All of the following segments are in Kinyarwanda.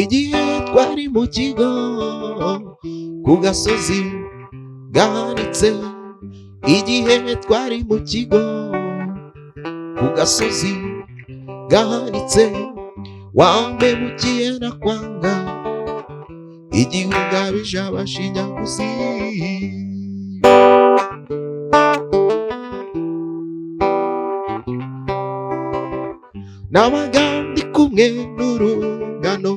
igihe twari mu kigo ku gasozi gahanitse, igihe twari mu kigo ku gasozi gahanitse, wampemukiye nakwanga igihe ugabije abashinyaguzi. Nabaga ndi kumwe n'urungano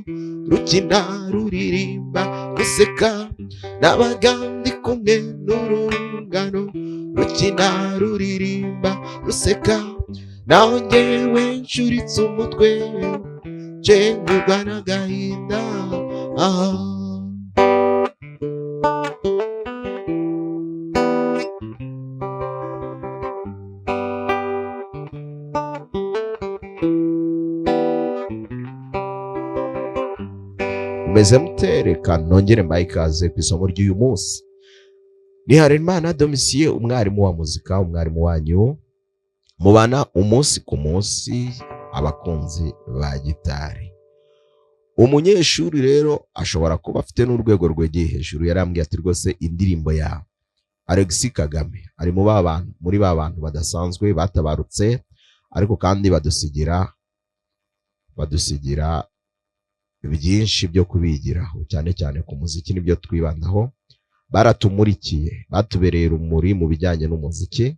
rukina ruririmba ruseka, nabaga ndi kumwe n'urungano rukina ruririmba ruseka, naho njyewe nshuritse umutwe ncengurwa n'agahinda. Meze mutereka nongere mbaye ikaze ku isomo ry'uyu munsi. Ni Harerimana Domitien, umwarimu wa muzika, umwarimu wanyu mubana umunsi ku munsi, abakunzi ba gitari. Umunyeshuri rero ashobora kuba afite n'urwego rwegeye hejuru. Yarambwiye ati rwose indirimbo ya Alexis Kagame ari muri ba bantu badasanzwe batabarutse, ariko kandi badusigira byinshi byo kubigiraho, cyane cyane ku muziki nibyo twibandaho. Baratumurikiye, batubereye urumuri mu bijyanye n'umuziki.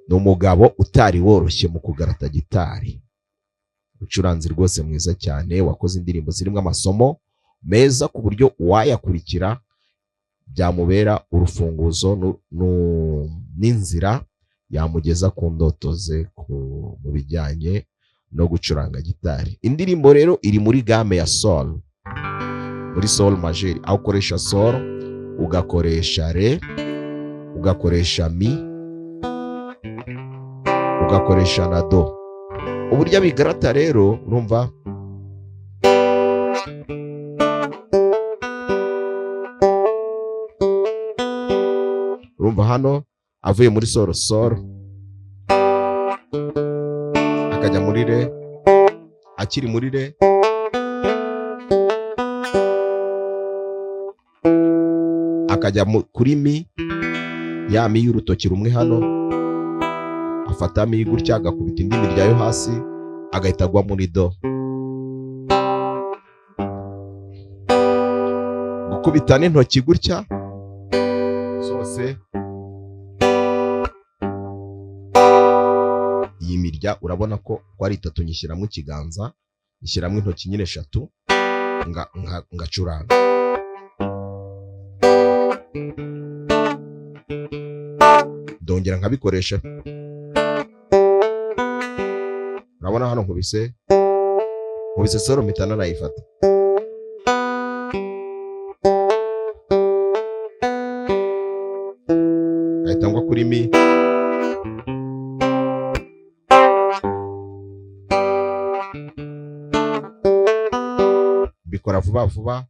Ni umugabo utari woroshye mu kugarata gitari, ucuranzi rwose mwiza cyane, wakoze indirimbo zirimo amasomo meza ku buryo uwayakurikira byamubera urufunguzo n'inzira yamugeza ku ndoto ze mu bijyanye no gucuranga gitari. Indirimbo rero iri muri game ya sol, muri sol majeur, aho ukoresha sol, ugakoresha re, ugakoresha mi, ugakoresha na do. Uburyo bigarata rero, urumva hano avuye muri sol akajya muri re, akiri muri re akajya kuri mi, ya mi y'urutoki rumwe hano, afata mi gutya agakubita indi mirya yo hasi, agahita agwa muri do. Gukubita n'intoki gutya zose, iyi mirya urabona ko ari itatu, nyishyiramo ikiganza, nyishyiramo intoki nyine eshatu, ngacuranga. Ndongera nkabikoresha, urabona hano nkubise solo mpita nanayifata. Ahita ngwa kuri mi, bikora vuba vuba.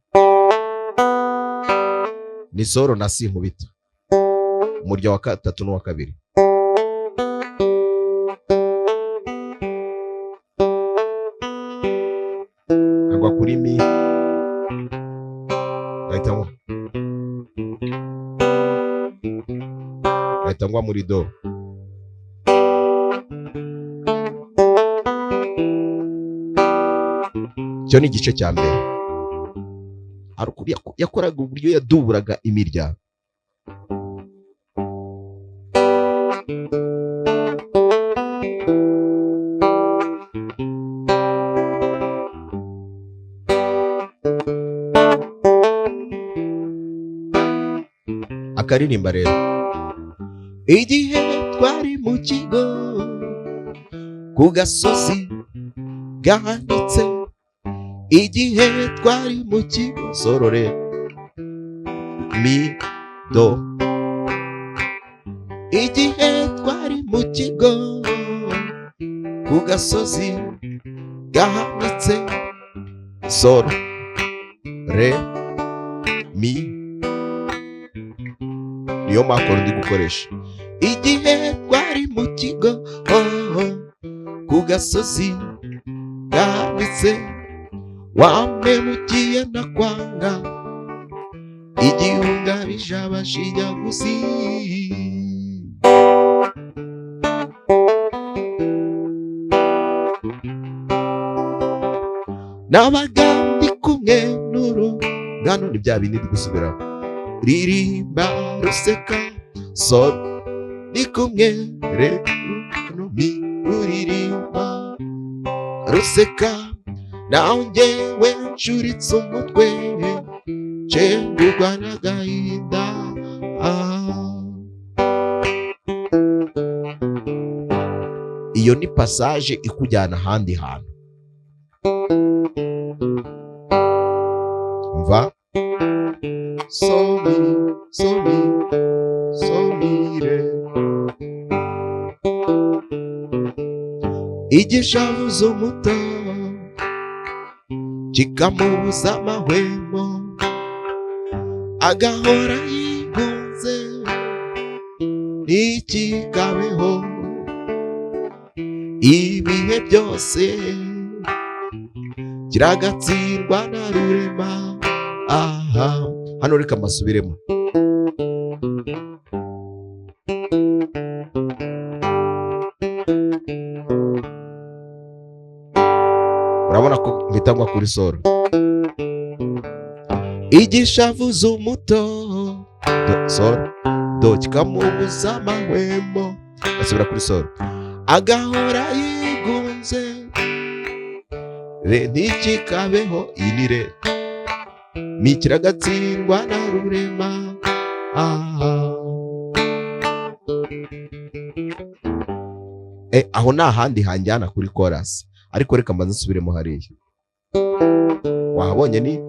Ni solo na si nkubita umurya wa gatatu n'uwa kabiri. Agwa kuri mi, ahita ngwa muri do. Cyo ni igice cya mbere. Yakoraga uburyo yaduburaga imirya. Akaririmba rero, igihe twari mu kigo ku gasozi gahanitse, igihe twari mu kigo, sorore mi do, igihe twari mu kigo ku gasozi gahanitse, sol re mi, niyo makoro ndi gukoresha. Igihe twari mu kigo ku gasozi gahanitse, wampemukiye ndakwanga, igihunga bijabashinyaguzi. Nabaga ndi kumwe n'urungano, ni bya bindi gusubiramo, ririmba ruseka so ndi kumwe ruririmba ruseka, naho njyewe nshuritse umutwe ncengurwa n'agahinda. Iyo ni passage ikujyana ahandi hantu. Umva, somire igishavuza umuto kikamubuza amahwemo, agahora yigunze ntikikabeho ibihe byose, kiragatsindwa na rurema. Aha, hano reka mbasubiremo. Urabona ko mpitangwa kuri solo. Igishavuza umuto solo do kikamubuza amahwemo, basubira kuri solo, agahora yigunze ntikikabeho. Iyi ni re, ni kiragatsindwa na rurema. Aho ni ahandi hanjyana kuri chorus, ariko reka mbanze nsubiremo hariya. Wahabonye ni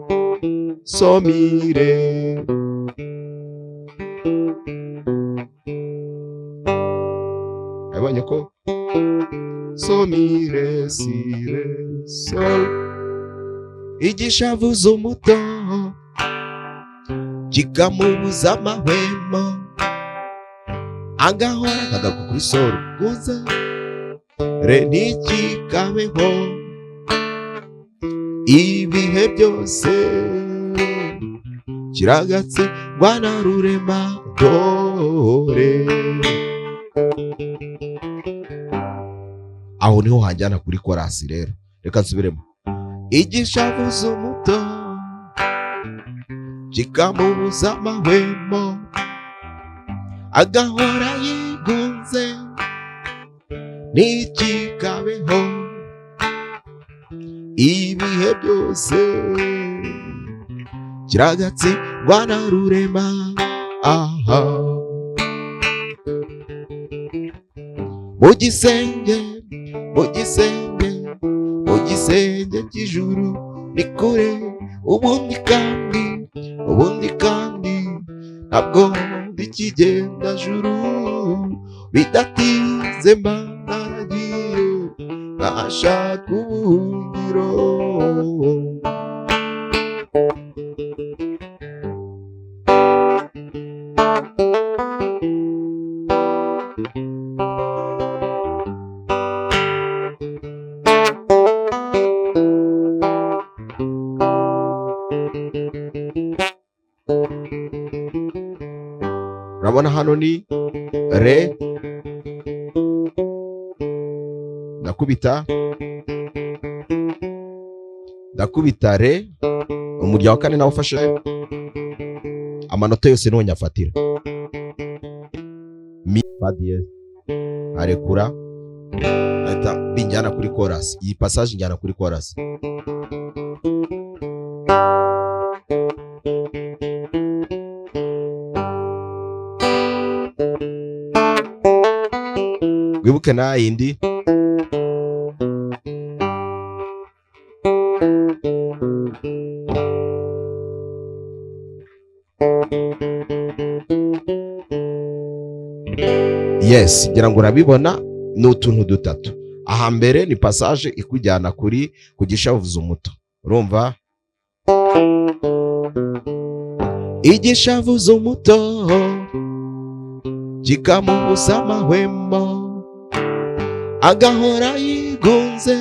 somire, abonye ko somire sire sol, igishavuza umuto kikamubuza amahwemo, agahora kagaruka kuri solo guza re ntikikabeho ibihe byose, kiragatsindwa na rurema. Dore aho niho hanjyana kuri chorus rero, reka nsubiremo. Igishavuza umuto kikamubuza amahwemo, agahora yigunze ntikikabeho ibihe byose, kiragatsindwa na rurema. Aha, mu gisenge cy'ijuru ni kure, ubundi kandi ntabwo bikigenda juru, bidatinze mba naragiye nkashaka ubuhungiro. Urabona hano ni re, ndakubita re, umurya wa kane nawe ufashe amanota yose niho nyafatira. Mi fa diez, arekura ahita binjyana kuri chorus. Iyi passage njyana kuri chorus. Wibuke na yindi. Yes, ngira ngo urabibona, ni utuntu dutatu. Aha mbere ni passage ikujyana ku gishavuza umuto. Urumva? Igishavuza umuto kikamubuza amahwemo, agahora yigunze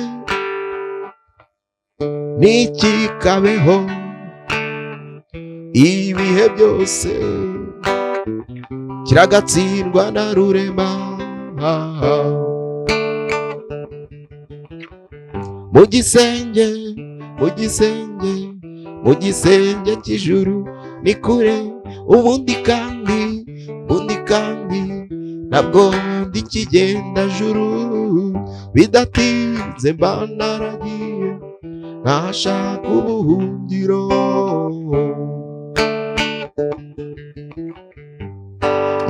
nikikabeho ibihe byose, kiragatsindwa na rurema. Mu gisenge, mu gisenge, mu gisenge cy'ijuru ni kure, ubundi kandi ntabwo ndikigenda juru, bidatinze mba naragiye nkashaka ubuhungiro.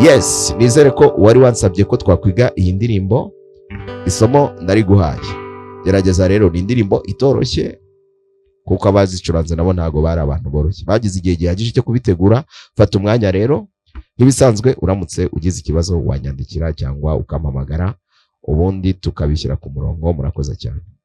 Yes, nizere ko wari wansabye ko twakwiga iyi ndirimbo, isomo ndariguhaye. Gerageza rero, ni indirimbo itoroshye kuko abazicuranze nabo ntago bari abantu boroshye, bagize igihe gihagije cyo kubitegura. Fata umwanya rero, nk'ibisanzwe uramutse ugize ikibazo wanyandikira cyangwa ukampamagara, ubundi tukabishyira ku murongo. Murakoze cyane.